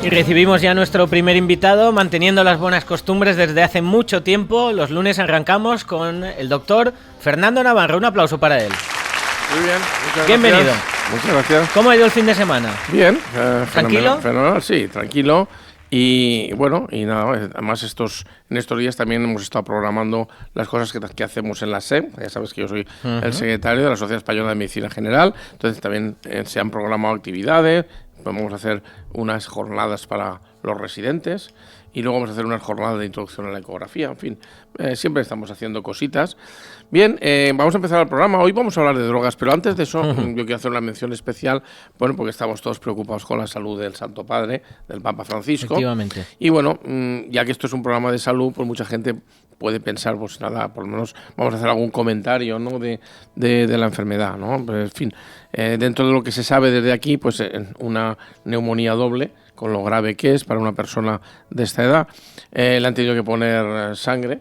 Y recibimos ya nuestro primer invitado, manteniendo las buenas costumbres desde hace mucho tiempo. Los lunes arrancamos con el doctor Fernando Navarro. Un aplauso para él. Muy bien, muchas Bienvenido. Gracias. Muchas gracias. ¿Cómo ha ido el fin de semana? Bien. ¿Tranquilo? Fenomenal, sí, tranquilo. Y bueno, y nada, además en estos días también hemos estado programando las cosas que hacemos en la SEM. Ya sabes que yo soy el secretario de la Sociedad Española de Medicina General, entonces también se han programado actividades. Vamos a hacer unas jornadas para los residentes y luego vamos a hacer unas jornadas de introducción a la ecografía. En fin, siempre estamos haciendo cositas. Bien, vamos a empezar el programa. Hoy vamos a hablar de drogas, pero antes de eso yo quiero hacer una mención especial, bueno, porque estamos todos preocupados con la salud del Santo Padre, del Papa Francisco. Efectivamente. Y bueno, ya que esto es un programa de salud, pues mucha gente puede pensar, pues nada, por lo menos vamos a hacer algún comentario, ¿no?, de la enfermedad, ¿no? Pero, en fin, dentro de lo que se sabe desde aquí, pues una neumonía doble, con lo grave que es para una persona de esta edad, le han tenido que poner sangre,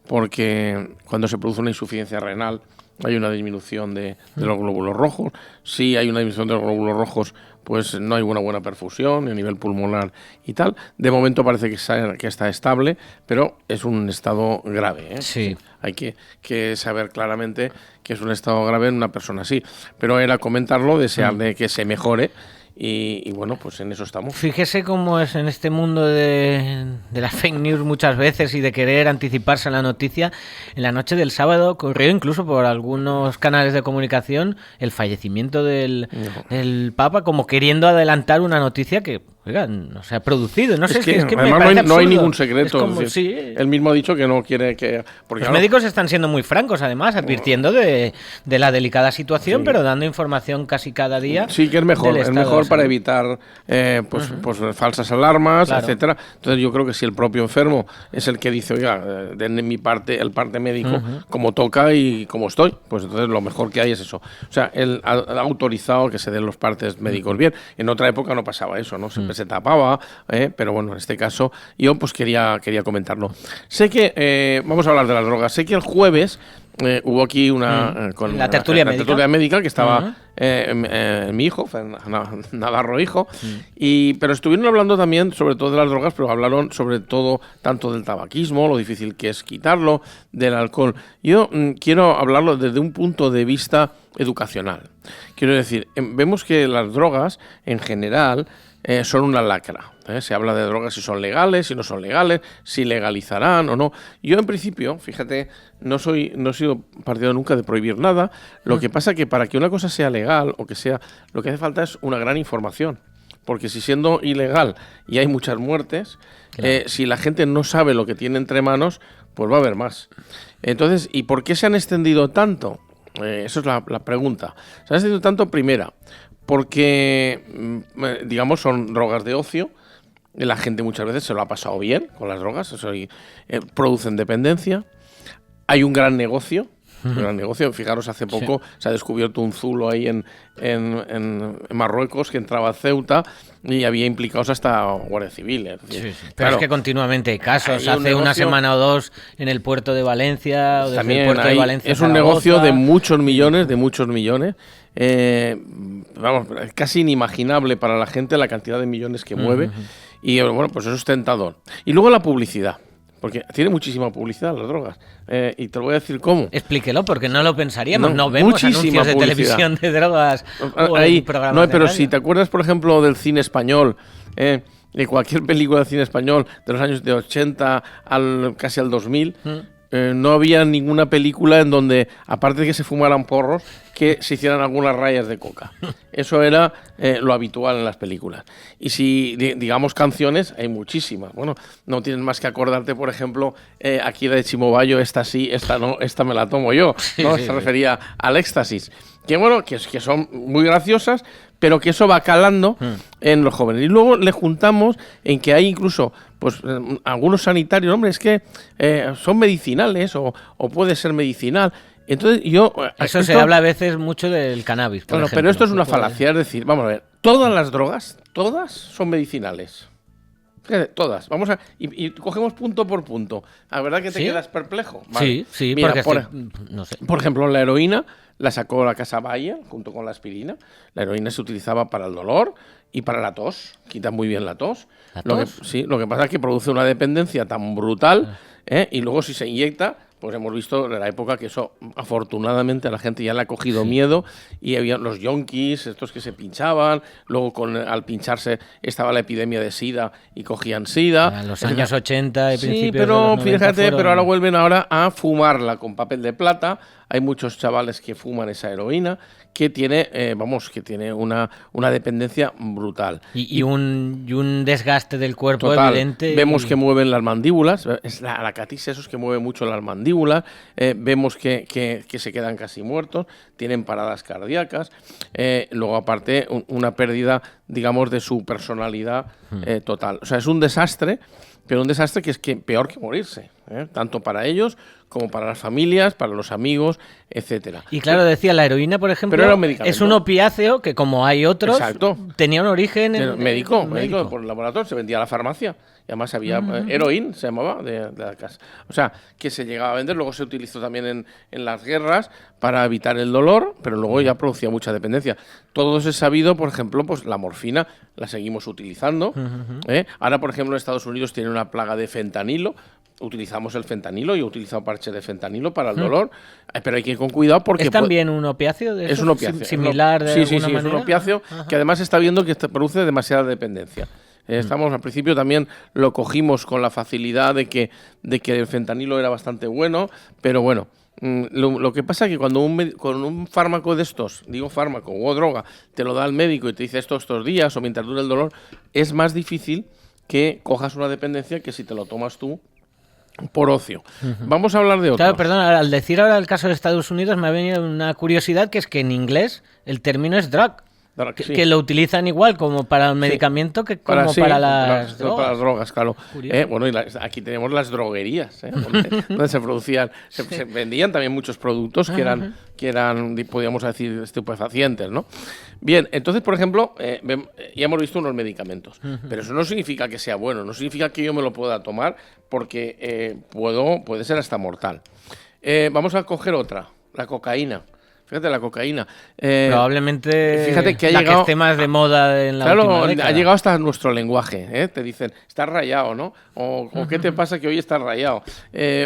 porque cuando se produce una insuficiencia renal hay una disminución de los glóbulos rojos. Si hay una disminución de los glóbulos rojos, pues no hay una buena perfusión a nivel pulmonar y tal. De momento parece que está estable, pero es un estado grave, ¿eh? Sí. Hay que saber claramente que es un estado grave en una persona así. Pero era comentarlo, desearle que se mejore. Y bueno, pues en eso estamos. Fíjese cómo es en este mundo de la fake news muchas veces y de querer anticiparse a la noticia. En la noche del sábado corrió incluso por algunos canales de comunicación el fallecimiento del Papa, como queriendo adelantar una noticia que, oiga, no se ha producido. No sé, es que además me parece no hay absurdo. ningún secreto. Es como, es decir, sí. Él mismo ha dicho que no quiere que... Los médicos están siendo muy francos, además, advirtiendo de la delicada situación, pero dando información casi cada día. Sí, que es mejor para evitar pues falsas alarmas, claro, etcétera. Entonces yo creo que si el propio enfermo es el que dice, oiga, denme mi parte, el parte médico, como toca y como estoy, pues entonces lo mejor que hay es eso. O sea, él ha autorizado que se den los partes médicos bien. En otra época no pasaba eso, ¿no? Siempre se tapaba, pero bueno, en este caso yo pues quería comentarlo. Sé que, vamos a hablar de las drogas, sé que el jueves hubo aquí con la tertulia médica que estaba mi hijo, Navarro hijo, pero estuvieron hablando también sobre todo de las drogas, pero hablaron sobre todo tanto del tabaquismo, lo difícil que es quitarlo, del alcohol. Yo quiero hablarlo desde un punto de vista educacional. Quiero decir, vemos que las drogas en general son una lacra. Se habla de drogas si son legales, si no son legales, si legalizarán o no. Yo en principio, fíjate, no he sido partidario nunca de prohibir nada. Lo que pasa que para que una cosa sea legal o que sea, lo que hace falta es una gran información. Porque si siendo ilegal y hay muchas muertes, claro, si la gente no sabe lo que tiene entre manos, pues va a haber más. Entonces, ¿y por qué se han extendido tanto? Esa es la pregunta. Se han extendido tanto, primera, porque, digamos, son drogas de ocio. La gente muchas veces se lo ha pasado bien con las drogas, producen dependencia. Hay un gran negocio. Fijaros, hace poco se ha descubierto un zulo ahí en Marruecos que entraba a Ceuta y había implicados hasta Guardia Civil. Pero claro, es que continuamente hay casos. Hace una semana o dos en el puerto de Valencia o desde el puerto de Valencia. Es un negocio de muchos millones. Vamos, casi inimaginable para la gente la cantidad de millones que mueve. Y bueno, pues eso es tentador. Y luego la publicidad. Porque tiene muchísima publicidad las drogas. Y te lo voy a decir cómo. Explíquelo, porque no lo pensaríamos. No vemos anuncios de televisión de drogas. Pero si te acuerdas, por ejemplo, del cine español, de cualquier película de cine español de los años de 80 casi al 2000, no había ninguna película en donde, aparte de que se fumaran porros, que se hicieran algunas rayas de coca. Eso era lo habitual en las películas. Y si, digamos, canciones, hay muchísimas. Bueno, no tienes más que acordarte, por ejemplo, aquí la de Chimobayo, esta sí, esta no, esta me la tomo yo, ¿no? Se refería al éxtasis. Que bueno, que son muy graciosas, pero que eso va calando en los jóvenes. Y luego le juntamos en que hay incluso pues algunos sanitarios, hombre, es que son medicinales o puede ser medicinal. Entonces Eso se habla a veces mucho del cannabis, por ejemplo, pero esto es una falacia, es decir, vamos a ver, todas las drogas, todas son medicinales. Fíjate, todas. Vamos a y cogemos punto por punto. ¿La verdad que te quedas perplejo? Vale. Sí, mira, porque no sé. Por ejemplo, la heroína la sacó la Casa Bayer junto con la aspirina. La heroína se utilizaba para el dolor y para la tos. Quita muy bien la tos. Lo que pasa es que produce una dependencia tan brutal, y luego si se inyecta, pues hemos visto en la época que eso, afortunadamente, a la gente ya le ha cogido miedo, y había los yonkis, estos que se pinchaban, luego al pincharse estaba la epidemia de SIDA y cogían SIDA. En los años 80 y principios pero de los 90 fíjate, pero ahora vuelven a fumarla con papel de plata. Hay muchos chavales que fuman esa heroína, que tiene, que tiene una dependencia brutal. Y un desgaste del cuerpo total, evidente. Vemos que mueven las mandíbulas, es la catis, esos que mueve mucho las mandíbulas, vemos que se quedan casi muertos, tienen paradas cardíacas, luego aparte una pérdida, digamos, de su personalidad total. O sea, es un desastre, pero un desastre que es peor que morirse, tanto para ellos como para las familias, para los amigos, etcétera. Y claro, decía, la heroína, por ejemplo, pero era un medicamento. Es un opiáceo que, como hay otros, Exacto. tenía un origen médico por el laboratorio, se vendía a la farmacia. Y además había heroína, se llamaba, de la casa. O sea, que se llegaba a vender, luego se utilizó también en las guerras para evitar el dolor, pero luego ya producía mucha dependencia. Todo eso es sabido, por ejemplo, pues la morfina la seguimos utilizando. Ahora, por ejemplo, en Estados Unidos tiene una plaga de fentanilo. Utilizamos el fentanilo, yo he utilizado parche de fentanilo para el dolor, pero hay que ir con cuidado porque... ¿Es también un opiáceo? Es un opiáceo. ¿Similar de alguna manera? Es un opiáceo que además está viendo que produce demasiada dependencia. Estamos al principio también lo cogimos con la facilidad de que el fentanilo era bastante bueno, pero bueno, lo que pasa es que cuando con un fármaco de estos, digo fármaco o droga, te lo da el médico y te dice estos días o mientras dure el dolor, es más difícil que cojas una dependencia que si te lo tomas tú por ocio. Vamos a hablar de otros. Claro, perdón, al decir ahora el caso de Estados Unidos me ha venido una curiosidad, que es que en inglés el término es drug. Que lo utilizan igual como para el medicamento que para las drogas. Para las drogas, claro. Bueno, y aquí tenemos las droguerías, donde se producían, se vendían también muchos productos que eran, podríamos decir, estupefacientes, ¿no? Bien, entonces, por ejemplo, ya hemos visto unos medicamentos, pero eso no significa que sea bueno, no significa que yo me lo pueda tomar, porque puede ser hasta mortal. Vamos a coger otra, la cocaína. Fíjate, la cocaína. Probablemente fíjate que que esté más de moda en la última década. Ha llegado hasta nuestro lenguaje. Te dicen, estás rayado, ¿no? O ¿qué te pasa que hoy estás rayado?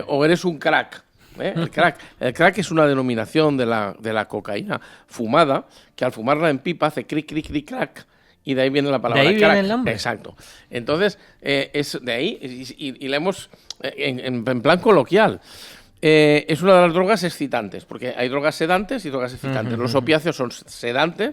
O eres un crack. El crack es una denominación de la cocaína fumada, que al fumarla en pipa hace cric, cric, cric, crack. Y de ahí viene la palabra crack. ¿De ahí viene el nombre? Exacto. Entonces, es de ahí, y la hemos en plan coloquial. Es una de las drogas excitantes, porque hay drogas sedantes y drogas excitantes. Los opiáceos son sedantes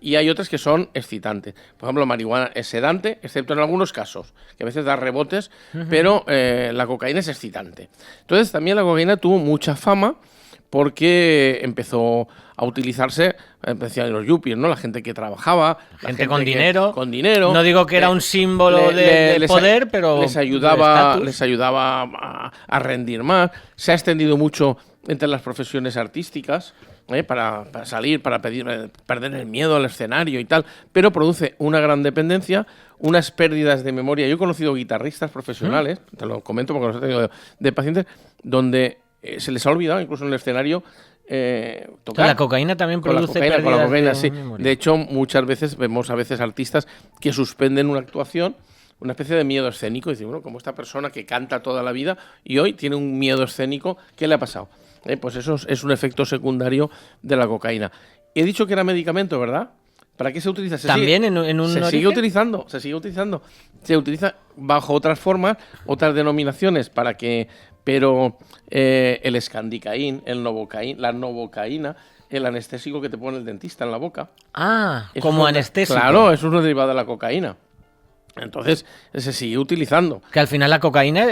y hay otras que son excitantes. Por ejemplo, la marihuana es sedante, excepto en algunos casos, que a veces da rebotes, pero la cocaína es excitante. Entonces, también la cocaína tuvo mucha fama porque empezó a utilizarse, decían los yuppies, ¿no? La gente que trabajaba, la gente con dinero. Con dinero. No digo que era un símbolo de poder, pero les ayudaba a rendir más. Se ha extendido mucho entre las profesiones artísticas, para salir, para perder el miedo al escenario y tal, pero produce una gran dependencia, unas pérdidas de memoria. Yo he conocido guitarristas profesionales, te lo comento porque los he tenido de pacientes, donde se les ha olvidado incluso en el escenario tocar. La cocaína también produce pérdidas con la cocaína, sí. memoria. De hecho, muchas veces vemos artistas que suspenden una actuación, una especie de miedo escénico, y dicen, bueno, como esta persona que canta toda la vida y hoy tiene un miedo escénico, ¿qué le ha pasado? Pues eso es un efecto secundario de la cocaína. He dicho que era medicamento, ¿verdad? ¿Para qué se utiliza? ¿También en un se sigue utilizando. Se utiliza bajo otras formas, otras denominaciones, pero el escandicaín, la novocaína, el anestésico que te pone el dentista en la boca. Como anestésico. Claro, eso es una derivada de la cocaína. Entonces, se sigue utilizando. Que al final la cocaína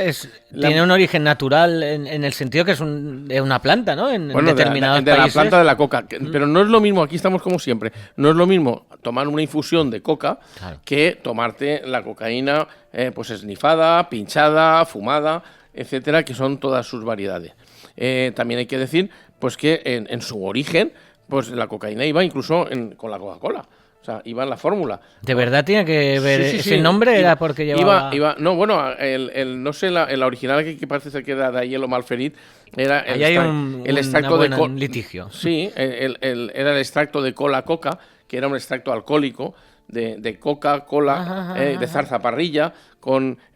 tiene un origen natural en el sentido que es una planta, ¿no? En determinados de la países. planta de la coca. Pero no es lo mismo, aquí estamos como siempre, no es lo mismo tomar una infusión de coca que tomarte la cocaína pues esnifada, pinchada, fumada, etcétera, que son todas sus variedades. También hay que decir pues que en su origen, pues la cocaína iba incluso con la Coca-Cola. O sea, iba en la fórmula. ¿De verdad tiene que ver Sí. ese nombre? ¿Era porque llevaba...? No, bueno, no sé, la original que parece ser que era de Aiello Malferit, era Ahí hay un extracto de litigio. Sí, era el extracto de coca, que era un extracto alcohólico de Coca-Cola, de zarzaparrilla,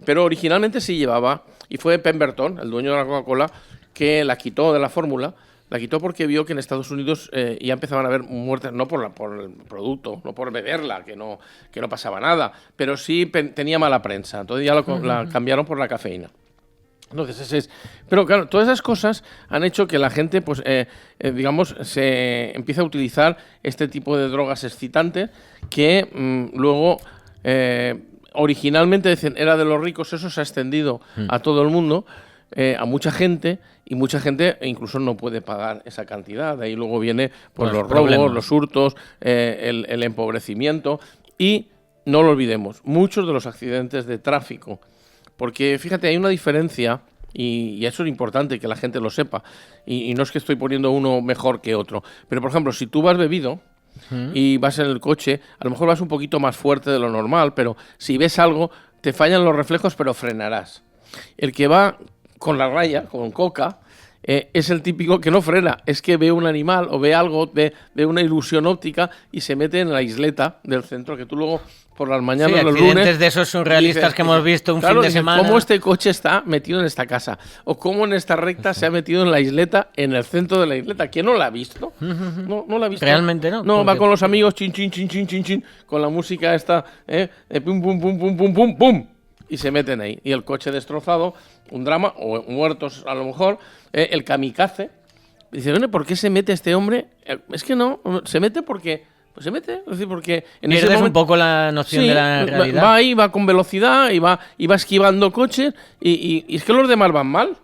pero originalmente sí llevaba, y fue Pemberton, el dueño de la Coca-Cola, que la quitó de la fórmula. La quitó porque vio que en Estados Unidos ya empezaban a haber muertes, no por el producto, no por beberla, que no pasaba nada, pero sí tenía mala prensa. Entonces ya la cambiaron por la cafeína. Entonces pero claro, todas esas cosas han hecho que la gente, pues, digamos, se empiece a utilizar este tipo de drogas excitantes que luego originalmente decían era de los ricos. Eso se ha extendido a todo el mundo, a mucha gente, y mucha gente incluso no puede pagar esa cantidad. De ahí luego viene pues, los robos, los hurtos, el empobrecimiento, y no lo olvidemos, muchos de los accidentes de tráfico. Porque, fíjate, hay una diferencia, y eso es importante que la gente lo sepa, y no es que estoy poniendo uno mejor que otro, pero, por ejemplo, si tú vas bebido y vas en el coche, a lo mejor vas un poquito más fuerte de lo normal, pero si ves algo, te fallan los reflejos, pero frenarás. El que va con la raya, con coca, es el típico que no frena, es que ve un animal o ve algo, ve una ilusión óptica y se mete en la isleta del centro, que tú luego por las mañanas, los lunes, de esos surrealistas que hemos visto un fin de semana. ¿Cómo este coche está metido en esta casa? O cómo en esta recta se ha metido en la isleta, en el centro de la isleta. ¿Quién no la ha visto? No la ha visto. Realmente no. No, va con los amigos, chin, chin, chin, chin, chin, chin, con la música esta, pum, pum, pum, pum, pum, pum, pum. Y se meten ahí. Y el coche destrozado, un drama, o muertos a lo mejor, el kamikaze. Dice, bueno, ¿por qué se mete este hombre? Es que no, se mete porque... Pues se mete, es decir, porque... Pierdes un poco la noción de la realidad. Va ahí, va con velocidad, y va esquivando coches, y es que los demás van mal.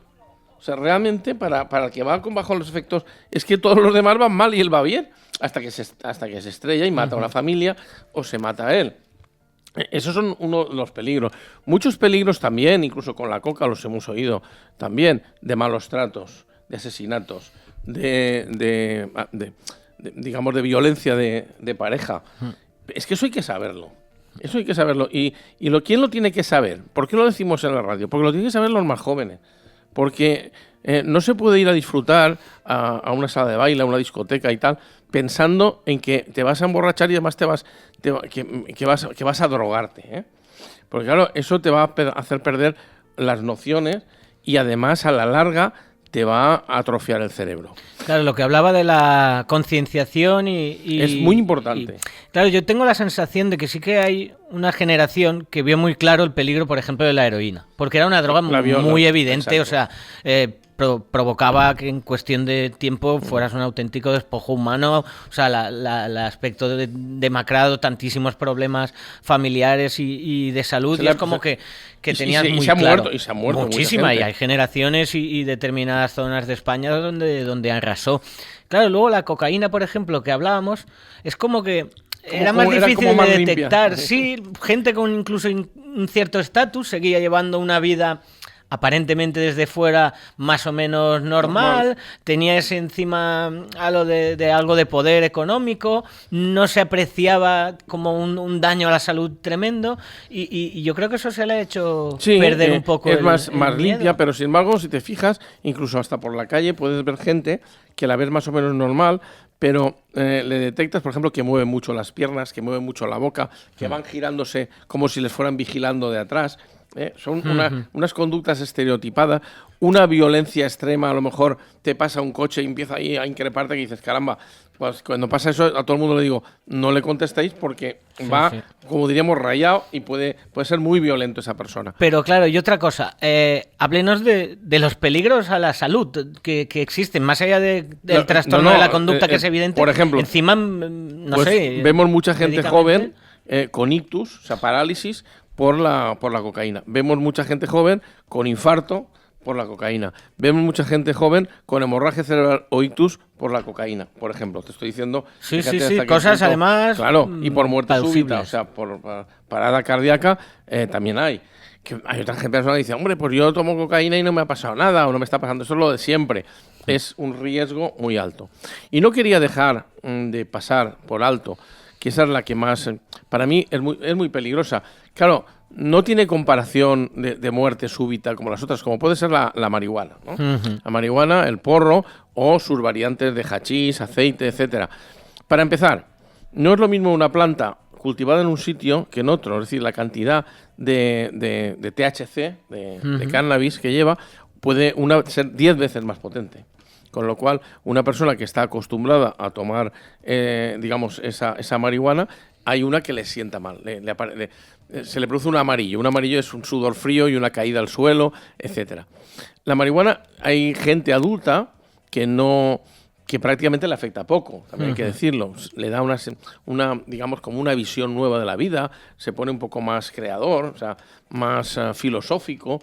O sea, realmente, para el que va bajo los efectos, es que todos los demás van mal y él va bien, hasta que se estrella y mata a una familia, o se mata a él. Esos son uno de los peligros. Muchos peligros también, incluso con la coca los hemos oído, también de malos tratos, de asesinatos, digamos, de violencia de pareja. Es que eso hay que saberlo. Eso hay que saberlo. ¿Quién lo tiene que saber? ¿Por qué lo decimos en la radio? Porque lo tienen que saber los más jóvenes. Porque no se puede ir a disfrutar a una sala de baile, a una discoteca y tal, pensando en que te vas a emborrachar y además que vas a drogarte. Porque claro, eso te va a hacer perder las nociones y además a la larga te va a atrofiar el cerebro. Claro, lo que hablaba de la concienciación y... Es muy importante. Claro, yo tengo la sensación de que sí que hay una generación que vio muy claro el peligro, por ejemplo, de la heroína. Porque era una droga muy evidente, exacto. O sea... provocaba que en cuestión de tiempo fueras un auténtico despojo humano, o sea, el aspecto demacrado, tantísimos problemas familiares y de salud, y es como que tenías muy claro. Y se ha muerto muchísima, y hay generaciones y determinadas zonas de España donde arrasó. Claro, luego la cocaína, por ejemplo, que hablábamos, es como que era más difícil de detectar. Sí, gente con incluso un cierto estatus seguía llevando una vida aparentemente desde fuera más o menos normal, tenía ese encima algo de algo de poder económico, no se apreciaba como un daño a la salud tremendo, y yo creo que eso se le ha hecho perder un poco es más limpia, pero sin embargo, si te fijas, incluso hasta por la calle puedes ver gente que la ves más o menos normal, pero le detectas, por ejemplo, que mueve mucho las piernas, que mueve mucho la boca, que van girándose como si les fueran vigilando de atrás. Son unas conductas estereotipadas, una violencia extrema. A lo mejor te pasa un coche y empieza ahí a increparte, que dices, caramba, pues cuando pasa eso a todo el mundo le digo, no le contestéis porque como diríamos, rayado, y puede ser muy violento esa persona. Pero claro, y otra cosa, háblenos de los peligros a la salud que existen, más allá del trastorno de la conducta, que es evidente. Por ejemplo, encima, vemos mucha gente joven con ictus, o sea, parálisis, por la cocaína. Vemos mucha gente joven con infarto por la cocaína. Vemos mucha gente joven con hemorragia cerebral o ictus por la cocaína, por ejemplo. Te estoy diciendo... Sí, cosas punto, además... Claro, y por muerte súbita, o sea, por parada cardíaca también hay. Hay otra persona que dice, hombre, pues yo tomo cocaína y no me ha pasado nada, o no me está pasando. Eso es lo de siempre. Es un riesgo muy alto. Y no quería dejar de pasar por alto que esa es la que más, para mí, es muy peligrosa. Claro, no tiene comparación de muerte súbita como las otras, como puede ser la marihuana, ¿no? La marihuana, el porro o sus variantes de hachís, aceite, etcétera. Para empezar, no es lo mismo una planta cultivada en un sitio que en otro, es decir, la cantidad de THC, de cannabis que lleva, puede ser 10 veces más potente. Con lo cual, una persona que está acostumbrada a tomar, digamos, esa marihuana, hay una que le sienta mal, se le produce un amarillo. Un amarillo es un sudor frío y una caída al suelo, etcétera. La marihuana, hay gente adulta que prácticamente le afecta poco, también hay que decirlo. Le da una digamos, como una visión nueva de la vida, se pone un poco más creador, o sea, más filosófico.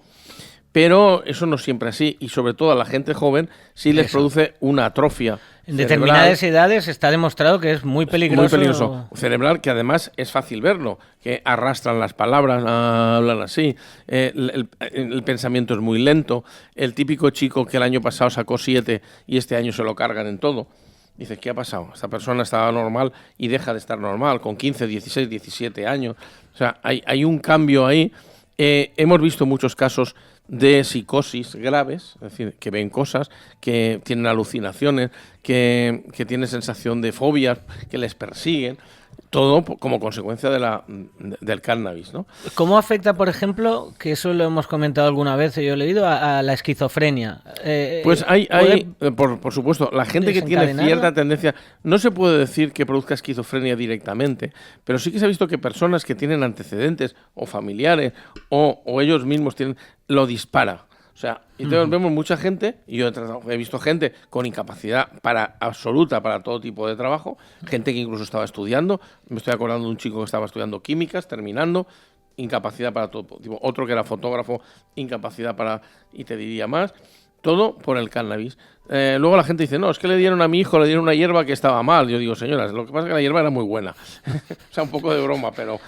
Pero eso no es siempre así, y sobre todo a la gente joven sí les produce una atrofia en determinadas edades está demostrado que es muy peligroso. Muy peligroso. Cerebral, que además es fácil verlo, que arrastran las palabras, hablan así, el pensamiento es muy lento, el típico chico que el año pasado sacó 7 y este año se lo cargan en todo. Dices, ¿qué ha pasado? Esta persona estaba normal y deja de estar normal con 15, 16, 17 años. O sea, hay un cambio ahí. Hemos visto muchos casos de psicosis graves, es decir, que ven cosas, que tienen alucinaciones, que tienen sensación de fobias, que les persiguen, todo como consecuencia del cannabis, ¿no? ¿Cómo afecta, por ejemplo, que eso lo hemos comentado alguna vez, yo he leído, a la esquizofrenia? Pues hay por supuesto, la gente que tiene cierta tendencia, no se puede decir que produzca esquizofrenia directamente, pero sí que se ha visto que personas que tienen antecedentes o familiares o ellos mismos lo dispara. O sea, y vemos mucha gente, y yo he visto gente con incapacidad absoluta para todo tipo de trabajo, gente que incluso estaba estudiando, me estoy acordando de un chico que estaba estudiando químicas, terminando, incapacidad para todo tipo, otro que era fotógrafo, incapacidad para, y te diría más, todo por el cannabis. Luego la gente dice, no, es que le dieron a mi hijo, le dieron una hierba que estaba mal. Yo digo, señoras, lo que pasa es que la hierba era muy buena. O sea, un poco de broma, pero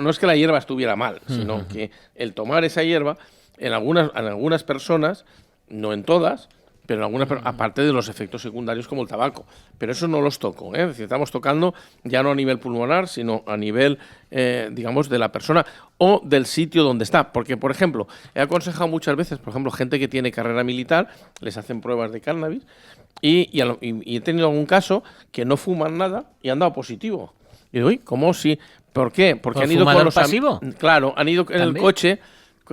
no es que la hierba estuviera mal, sino que el tomar esa hierba, en algunas personas, no en todas, pero en algunas, aparte de los efectos secundarios como el tabaco. Pero eso no los toco, ¿eh? Es decir, estamos tocando ya no a nivel pulmonar, sino a nivel, digamos, de la persona o del sitio donde está. Porque, por ejemplo, he aconsejado muchas veces, por ejemplo, gente que tiene carrera militar, les hacen pruebas de cannabis y he tenido algún caso que no fuman nada y han dado positivo. Y digo, ¿cómo si? ¿Por qué? Porque han ido con los pasivo. Claro, han ido en el coche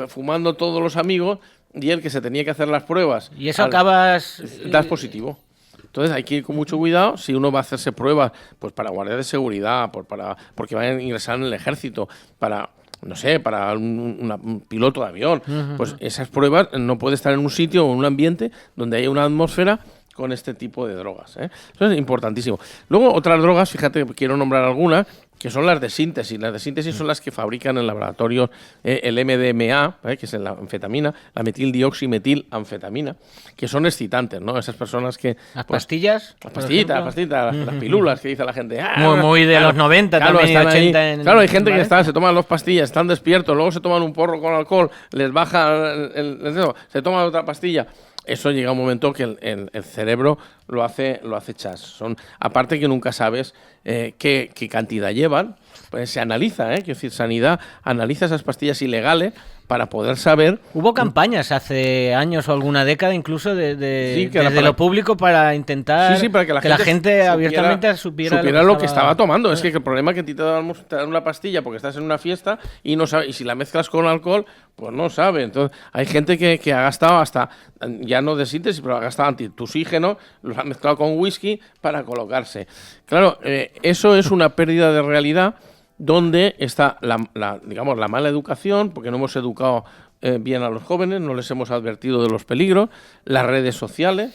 fumando todos los amigos y el que se tenía que hacer las pruebas. Y eso das positivo. Entonces hay que ir con mucho cuidado si uno va a hacerse pruebas, pues para guardia de seguridad, porque van a ingresar en el ejército, para, no sé, para un piloto de avión. Pues esas pruebas no puede estar en un sitio o en un ambiente donde haya una atmósfera con este tipo de drogas, ¿eh? Eso es importantísimo. Luego, otras drogas, fíjate, quiero nombrar algunas, que son las de síntesis. Las de síntesis son las que fabrican en laboratorios el MDMA, que es la anfetamina, la metildioximetilanfetamina, que son excitantes, ¿no? Esas personas que... ¿Las pastillas? Las pastillitas, las pilulas que dice la gente. Muy de los 90 claro, también, y 80. Claro, hay gente que se toman las pastillas, están despiertos, luego se toman un porro con alcohol, les baja se toman otra pastilla. Eso llega un momento que el cerebro lo hace chas. Aparte que nunca sabes qué cantidad llevan, pues se analiza, quiero decir, Sanidad analiza esas pastillas ilegales para poder saber... Hubo campañas hace años o alguna década incluso desde lo público para intentar para que la gente abiertamente supiera lo que estaba tomando. Es que el problema es que te dan una pastilla porque estás en una fiesta y no sabes, y si la mezclas con alcohol, pues no sabe. Entonces hay gente que ha gastado hasta, ya no de síntesis, pero ha gastado antitusígenos, los ha mezclado con whisky para colocarse. Claro, eso es una pérdida de realidad donde está digamos, la mala educación, porque no hemos educado bien a los jóvenes, no les hemos advertido de los peligros, las redes sociales,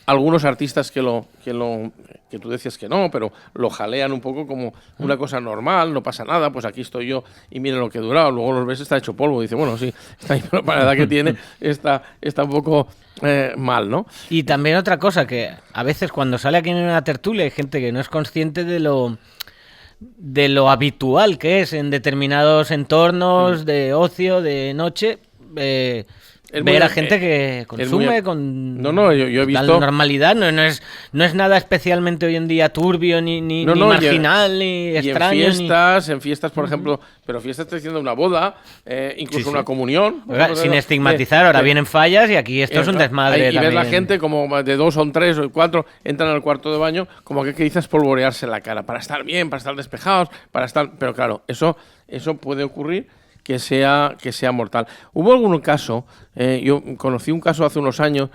algunos artistas que tú decías que no, pero lo jalean un poco como una cosa normal, no pasa nada, pues aquí estoy yo y miren lo que he durado, luego los ves, está hecho polvo, y dice, bueno, sí, está ahí, pero para la edad que tiene está un poco mal, ¿no? Y también otra cosa, que a veces cuando sale aquí en una tertulia hay gente que no es consciente de lo habitual que es en determinados entornos de ocio, de noche, ver a gente que consume con yo he visto normalidad, no es nada especialmente hoy en día turbio, ni marginal, ni extraño. En fiestas, por ejemplo, pero fiestas estoy diciendo una boda, incluso una comunión. Sin estigmatizar, ahora vienen fallas y aquí esto es un desmadre. Y ves la gente como de 2 o 3 o 4 entran al cuarto de baño, como que dices polvorearse la cara, para estar bien, para estar despejados, pero claro, eso puede ocurrir que sea mortal. Hubo algún caso, yo conocí un caso hace unos años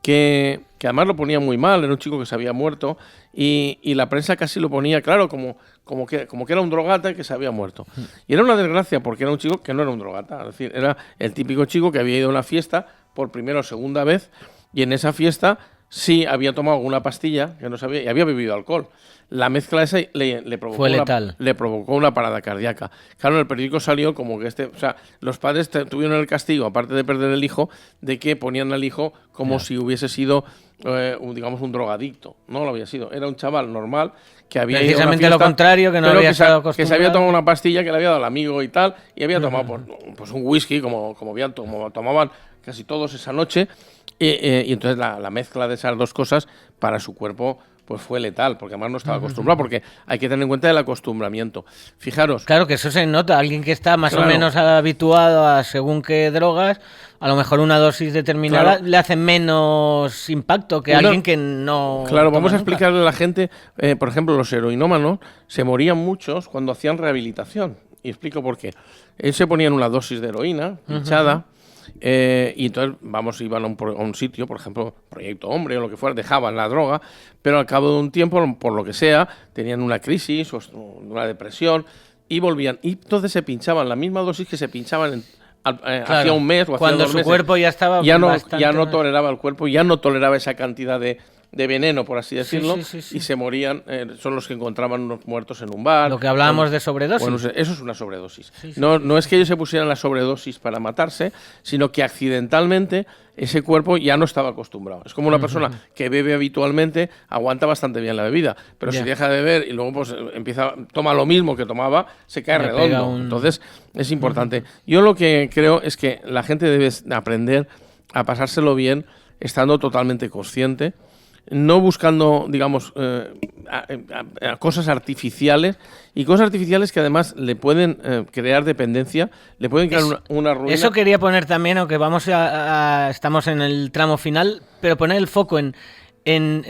que además lo ponía muy mal, era un chico que se había muerto y la prensa casi lo ponía, claro, como que era un drogata que se había muerto. Y era una desgracia porque era un chico que no era un drogata, es decir, era el típico chico que había ido a una fiesta por primera o segunda vez y en esa fiesta sí había tomado alguna pastilla que no sabía y había bebido alcohol. La mezcla esa le provocó una parada cardíaca. Claro, en el periódico salió como que los padres tuvieron el castigo, aparte de perder el hijo, de que ponían al hijo como si hubiese sido, un drogadicto. No lo había sido. Era un chaval normal que había ido a una fiesta, lo contrario, que no había estado acostumbrado. Que se había tomado una pastilla que le había dado el amigo y tal, y había tomado pues un whisky, como tomaban casi todos esa noche, y entonces la mezcla de esas dos cosas para su cuerpo pues fue letal, porque además no estaba acostumbrado, porque hay que tener en cuenta el acostumbramiento. Fijaros. Claro que eso se nota, alguien que está más o menos habituado a según qué drogas, a lo mejor una dosis determinada le hace menos impacto que alguien que no... Claro, vamos a explicarle a la gente, por ejemplo, los heroinómanos, se morían muchos cuando hacían rehabilitación, y explico por qué. Ellos se ponían una dosis de heroína pinchada, y entonces iban a un sitio, por ejemplo, Proyecto Hombre o lo que fuera, dejaban la droga, pero al cabo de un tiempo, por lo que sea, tenían una crisis o una depresión y volvían. Y entonces se pinchaban la misma dosis que se pinchaban hacía un mes o hacía cuando 2 meses. Su cuerpo ya estaba ya no toleraba el cuerpo, ya no toleraba esa cantidad de veneno, por así decirlo, y se morían, son los que encontraban unos muertos en un bar. Lo que hablábamos de sobredosis. Bueno, eso es una sobredosis. No es que ellos se pusieran la sobredosis para matarse, sino que accidentalmente ese cuerpo ya no estaba acostumbrado. Es como una persona que bebe habitualmente, aguanta bastante bien la bebida, pero si deja de beber y luego pues toma lo mismo que tomaba, se cae redondo. Entonces es importante. Yo lo que creo es que la gente debe aprender a pasárselo bien estando totalmente consciente, no buscando, digamos, cosas artificiales, y cosas artificiales que además le pueden crear dependencia, le pueden crear una ruina. Eso quería poner también, aunque estamos en el tramo final, pero poner el foco en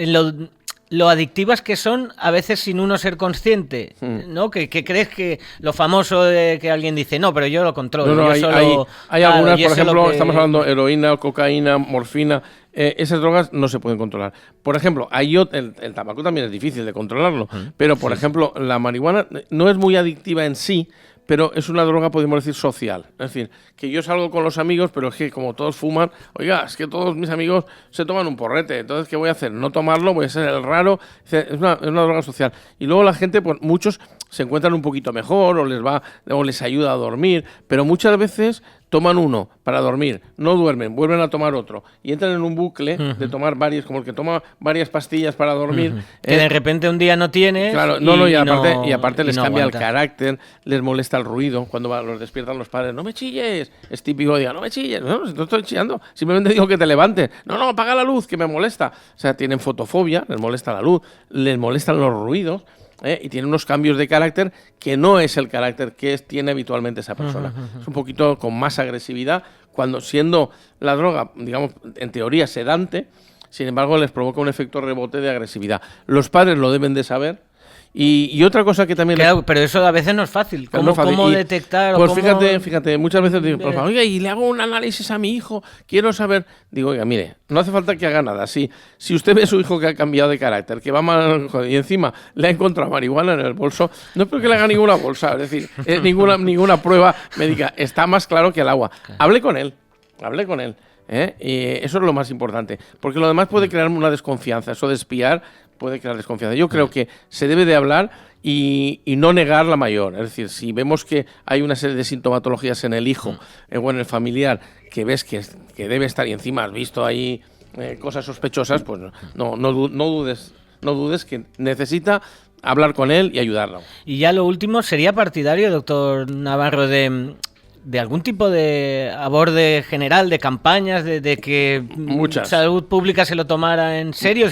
lo adictivas que son a veces sin uno ser consciente, ¿no? Que crees que lo famoso de que alguien dice, no, pero yo lo controlo. Hay algunas, por ejemplo, estamos hablando de heroína, cocaína, morfina. Esas drogas no se pueden controlar. Por ejemplo, el tabaco también es difícil de controlarlo, pero por ejemplo, la marihuana no es muy adictiva en sí, pero es una droga, podemos decir, social. Es decir, que yo salgo con los amigos, pero es que como todos fuman, oiga, es que todos mis amigos se toman un porrete, entonces, ¿qué voy a hacer? No tomarlo, voy a ser el raro. Es una droga social. Y luego la gente, pues muchos se encuentran un poquito mejor o les ayuda a dormir, pero muchas veces toman uno para dormir, no duermen, vuelven a tomar otro y entran en un bucle de tomar varias, como el que toma varias pastillas para dormir. Que de repente un día no tienes. Claro, y aparte les cambia el carácter, les molesta el ruido cuando los despiertan los padres. No me chilles, es típico, diga, no me chilles, no estoy chillando, simplemente digo que te levantes. No, apaga la luz, que me molesta. O sea, tienen fotofobia, les molesta la luz, les molestan los ruidos. Y tiene unos cambios de carácter que no es el carácter que tiene habitualmente esa persona. Es un poquito con más agresividad, cuando siendo la droga, digamos, en teoría sedante, sin embargo les provoca un efecto rebote de agresividad. Los padres lo deben de saber. Y otra cosa que también... Claro, pero eso a veces no es fácil. ¿Cómo detectar? Pues fíjate, muchas veces digo, oiga, y le hago un análisis a mi hijo, quiero saber... Digo, oiga, mire, no hace falta que haga nada. Si usted ve a su hijo que ha cambiado de carácter, que va mal, y encima le ha encontrado marihuana en el bolso, no es porque le haga ninguna bolsa, es decir, ninguna prueba médica, está más claro que el agua. Hable con él. Y eso es lo más importante, porque lo demás puede crear una desconfianza. Eso de espiar puede crear desconfianza. Yo creo que se debe de hablar y no negar la mayor. Es decir, si vemos que hay una serie de sintomatologías en el hijo o en el familiar que ves que debe estar, y encima has visto ahí cosas sospechosas, pues no dudes que necesita hablar con él y ayudarlo. Y ya lo último, ¿sería partidario, doctor Navarro, de de algún tipo de aborde general, de campañas, de que muchas. Salud Pública se lo tomara en serio.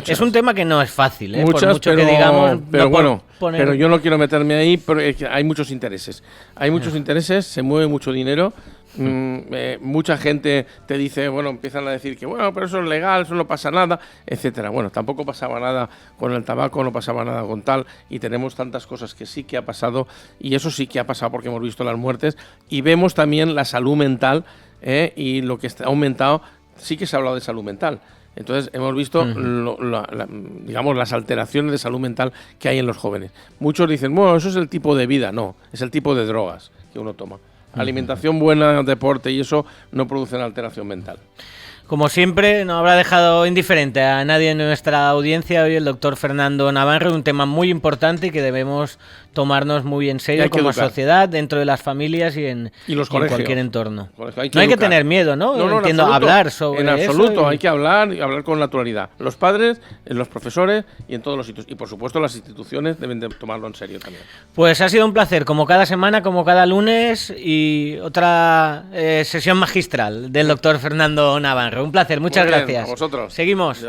Es un tema que no es fácil, ¿eh? Muchas, por mucho pero, que digamos. pero no bueno, poner... pero yo no quiero meterme ahí, pero es que hay muchos intereses. Hay muchos intereses, se mueve mucho dinero. Mucha gente te dice, bueno, empiezan a decir que bueno, pero eso es legal, eso no pasa nada, etcétera. Bueno, tampoco pasaba nada con el tabaco, no pasaba nada con tal, y tenemos tantas cosas que sí que ha pasado, y eso sí que ha pasado porque hemos visto las muertes y vemos también la salud mental, y lo que ha aumentado, sí que se ha hablado de salud mental. Entonces hemos visto digamos, las alteraciones de salud mental que hay en los jóvenes. Muchos dicen, bueno, eso es el tipo de vida. No, es el tipo de drogas que uno toma. Alimentación buena, deporte y eso no producen alteración mental. Como siempre, no habrá dejado indiferente a nadie en nuestra audiencia hoy el doctor Fernando Navarro, un tema muy importante y que debemos tomarnos muy en serio como sociedad, dentro de las familias y en cualquier entorno. No hay que tener miedo, ¿no? Entiendo, hablar sobre eso. En absoluto, hay que hablar y hablar con naturalidad. Los padres, los profesores y en todos los sitios. Y por supuesto las instituciones deben de tomarlo en serio también. Pues ha sido un placer, como cada semana, como cada lunes, y otra sesión magistral del doctor Fernando Navarro. Un placer, muchas gracias. A vosotros. Seguimos.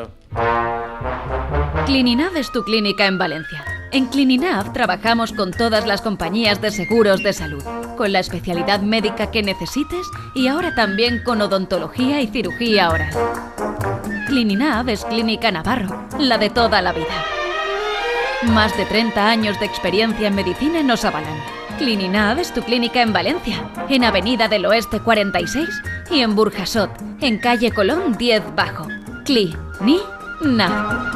Clininav es tu clínica en Valencia. En Clininav trabajamos con todas las compañías de seguros de salud, con la especialidad médica que necesites y ahora también con odontología y cirugía oral. Clininav es Clínica Navarro, la de toda la vida. Más de 30 años de experiencia en medicina nos avalan. Clininav es tu clínica en Valencia, en Avenida del Oeste 46 y en Burjasot, en Calle Colón 10 Bajo. Cli-ni-nav.